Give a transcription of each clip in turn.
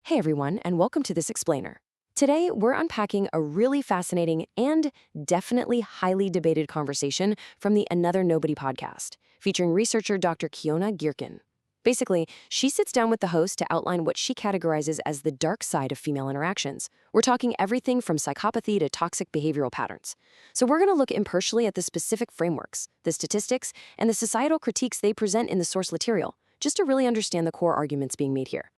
Hey everyone, and welcome to this explainer. Today, we're unpacking a really fascinating and definitely highly debated conversation from the Another Nobody podcast, featuring researcher Dr. Fiona Girkin. Basically, she sits down with the host to outline what she categorizes as the dark side of female interactions. We're talking everything from psychopathy to toxic behavioral patterns. So we're going to look impartially at the specific frameworks, the statistics, and the societal critiques they present in the source material, just to really understand the core arguments being made here.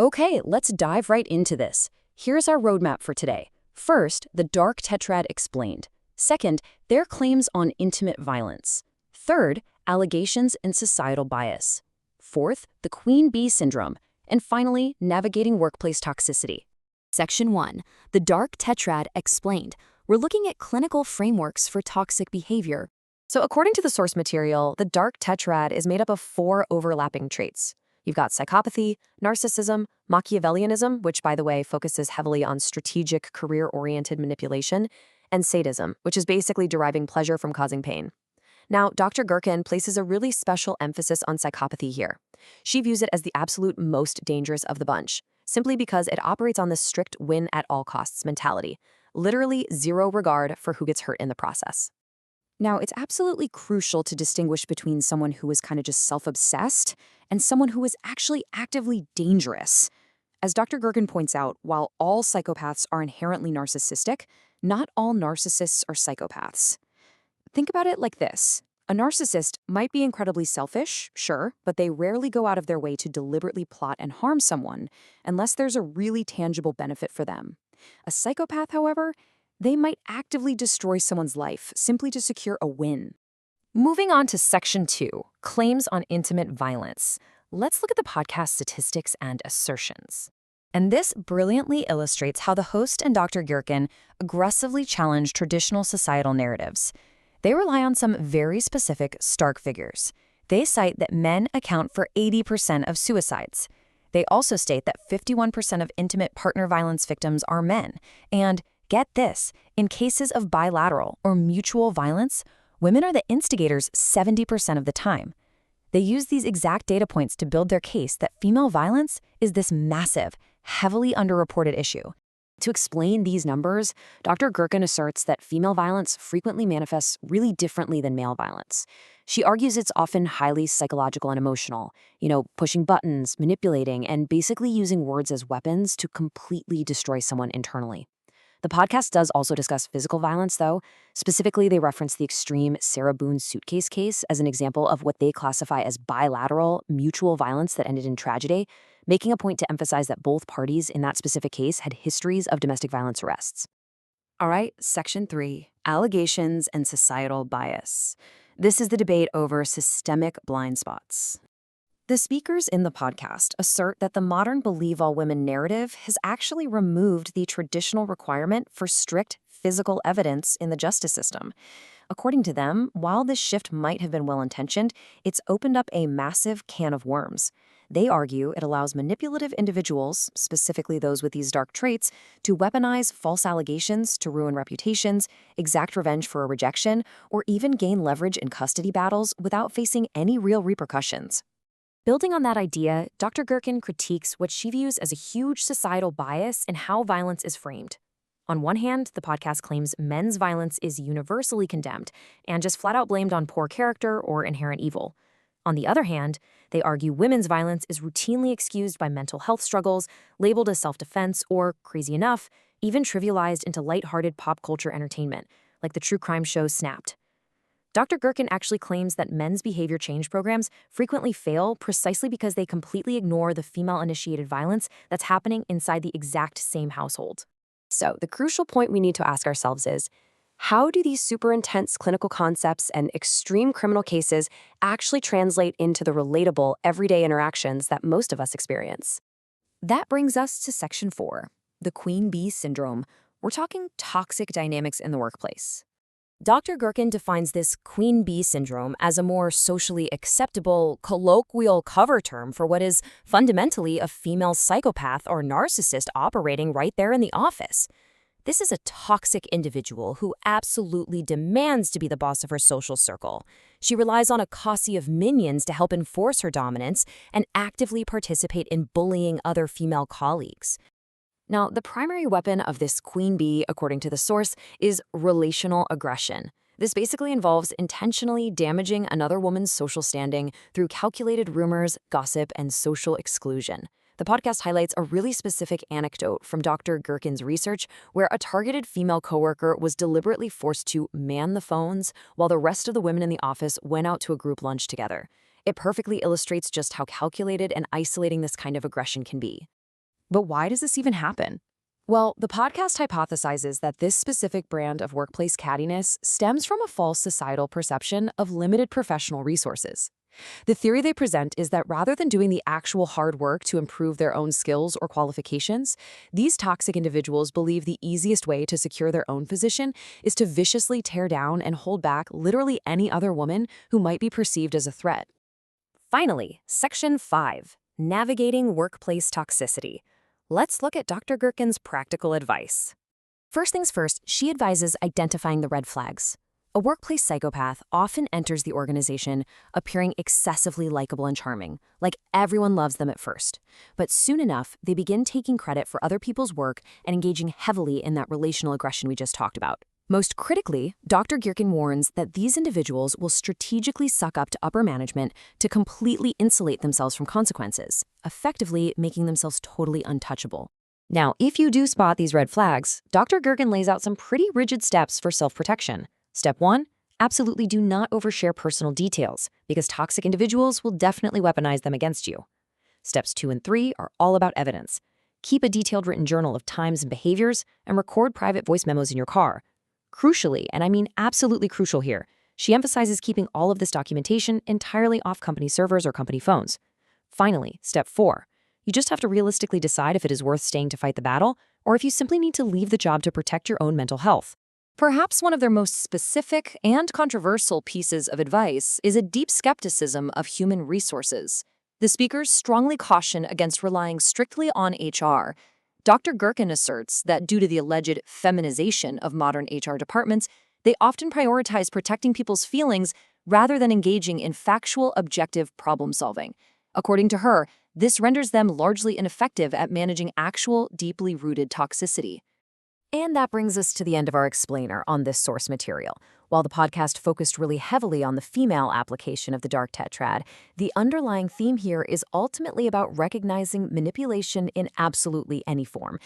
Okay, let's dive right into this. Here's our roadmap for today. First, the Dark Tetrad explained. Second, their claims on intimate violence. Third, allegations and societal bias. Fourth, the Queen Bee Syndrome. And finally, navigating workplace toxicity. Section 1. The Dark Tetrad explained. We're looking at clinical frameworks for toxic behavior. So according to the source material, the Dark Tetrad is made up of 4 overlapping traits. You've got psychopathy, narcissism, Machiavellianism, which, by the way, focuses heavily on strategic, career-oriented manipulation, and sadism, which is basically deriving pleasure from causing pain. Now, Dr. Girkin places a really special emphasis on psychopathy here. She views it as the absolute most dangerous of the bunch, simply because it operates on the strict win-at-all-costs mentality, literally zero regard for who gets hurt in the process. Now, it's absolutely crucial to distinguish between someone who is kind of just self-obsessed and someone who is actually actively dangerous. As Dr. Girkin points out, while all psychopaths are inherently narcissistic, not all narcissists are psychopaths. Think about it like this. A narcissist might be incredibly selfish, sure, but they rarely go out of their way to deliberately plot and harm someone unless there's a really tangible benefit for them. A psychopath, however, they might actively destroy someone's life simply to secure a win. Moving on to Section 2, Claims on Intimate Violence. Let's look at the podcast statistics and assertions. And this brilliantly illustrates how the host and Dr. Girkin aggressively challenge traditional societal narratives. They rely on some very specific, stark figures. They cite that men account for 80% of suicides. They also state that 51% of intimate partner violence victims are men, and get this, in cases of bilateral or mutual violence, women are the instigators 70% of the time. They use these exact data points to build their case that female violence is this massive, heavily underreported issue. To explain these numbers, Dr. Girkin asserts that female violence frequently manifests really differently than male violence. She argues it's often highly psychological and emotional, pushing buttons, manipulating, and basically using words as weapons to completely destroy someone internally. The podcast does also discuss physical violence, though. Specifically, they reference the extreme Sarah Boone suitcase case as an example of what they classify as bilateral, mutual violence that ended in tragedy, making a point to emphasize that both parties in that specific case had histories of domestic violence arrests. All right, Section 3, Allegations and Societal Bias. This is the debate over systemic blind spots. The speakers in the podcast assert that the modern believe all women narrative has actually removed the traditional requirement for strict physical evidence in the justice system. According to them, while this shift might have been well-intentioned, it's opened up a massive can of worms. They argue it allows manipulative individuals, specifically those with these dark traits, to weaponize false allegations to ruin reputations, exact revenge for a rejection, or even gain leverage in custody battles without facing any real repercussions. Building on that idea, Dr. Girkin critiques what she views as a huge societal bias in how violence is framed. On one hand, the podcast claims men's violence is universally condemned and just flat out blamed on poor character or inherent evil. On the other hand, they argue women's violence is routinely excused by mental health struggles, labeled as self-defense, or, crazy enough, even trivialized into lighthearted pop culture entertainment, like the true crime show Snapped. Dr. Girkin actually claims that men's behavior change programs frequently fail precisely because they completely ignore the female-initiated violence that's happening inside the exact same household. So, the crucial point we need to ask ourselves is, how do these super intense clinical concepts and extreme criminal cases actually translate into the relatable, everyday interactions that most of us experience? That brings us to Section 4, the Queen Bee Syndrome. We're talking toxic dynamics in the workplace. Dr. Girkin defines this Queen Bee Syndrome as a more socially acceptable, colloquial cover term for what is fundamentally a female psychopath or narcissist operating right there in the office. This is a toxic individual who absolutely demands to be the boss of her social circle. She relies on a posse of minions to help enforce her dominance and actively participate in bullying other female colleagues. Now, the primary weapon of this queen bee, according to the source, is relational aggression. This basically involves intentionally damaging another woman's social standing through calculated rumors, gossip, and social exclusion. The podcast highlights a really specific anecdote from Dr. Girkin's research where a targeted female coworker was deliberately forced to man the phones while the rest of the women in the office went out to a group lunch together. It perfectly illustrates just how calculated and isolating this kind of aggression can be. But why does this even happen? Well, the podcast hypothesizes that this specific brand of workplace cattiness stems from a false societal perception of limited professional resources. The theory they present is that rather than doing the actual hard work to improve their own skills or qualifications, these toxic individuals believe the easiest way to secure their own position is to viciously tear down and hold back literally any other woman who might be perceived as a threat. Finally, Section 5, Navigating Workplace Toxicity. Let's look at Dr. Girkin's practical advice. First things first, she advises identifying the red flags. A workplace psychopath often enters the organization appearing excessively likable and charming, like everyone loves them at first. But soon enough, they begin taking credit for other people's work and engaging heavily in that relational aggression we just talked about. Most critically, Dr. Girkin warns that these individuals will strategically suck up to upper management to completely insulate themselves from consequences, effectively making themselves totally untouchable. Now, if you do spot these red flags, Dr. Girkin lays out some pretty rigid steps for self-protection. Step 1, absolutely do not overshare personal details, because toxic individuals will definitely weaponize them against you. Steps 2 and 3 are all about evidence. Keep a detailed written journal of times and behaviors, and record private voice memos in your car. Crucially, and I mean absolutely crucial here, she emphasizes keeping all of this documentation entirely off company servers or company phones. Finally, step 4, you just have to realistically decide if it is worth staying to fight the battle, or if you simply need to leave the job to protect your own mental health. Perhaps one of their most specific and controversial pieces of advice is a deep skepticism of human resources. The speakers strongly caution against relying strictly on HR. Dr. Girkin asserts that due to the alleged feminization of modern HR departments, they often prioritize protecting people's feelings rather than engaging in factual, objective problem solving. According to her, this renders them largely ineffective at managing actual, deeply rooted toxicity. And that brings us to the end of our explainer on this source material. While the podcast focused really heavily on the female application of the Dark Tetrad, the underlying theme here is ultimately about recognizing manipulation in absolutely any form.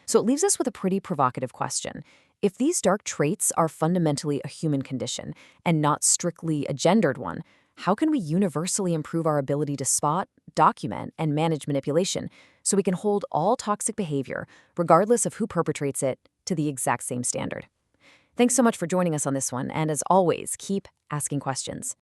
So it leaves us with a pretty provocative question. If these dark traits are fundamentally a human condition and not strictly a gendered one, how can we universally improve our ability to spot, document, and manage manipulation so we can hold all toxic behavior, regardless of who perpetrates it, to the exact same standard? Thanks so much for joining us on this one, and as always, keep asking questions.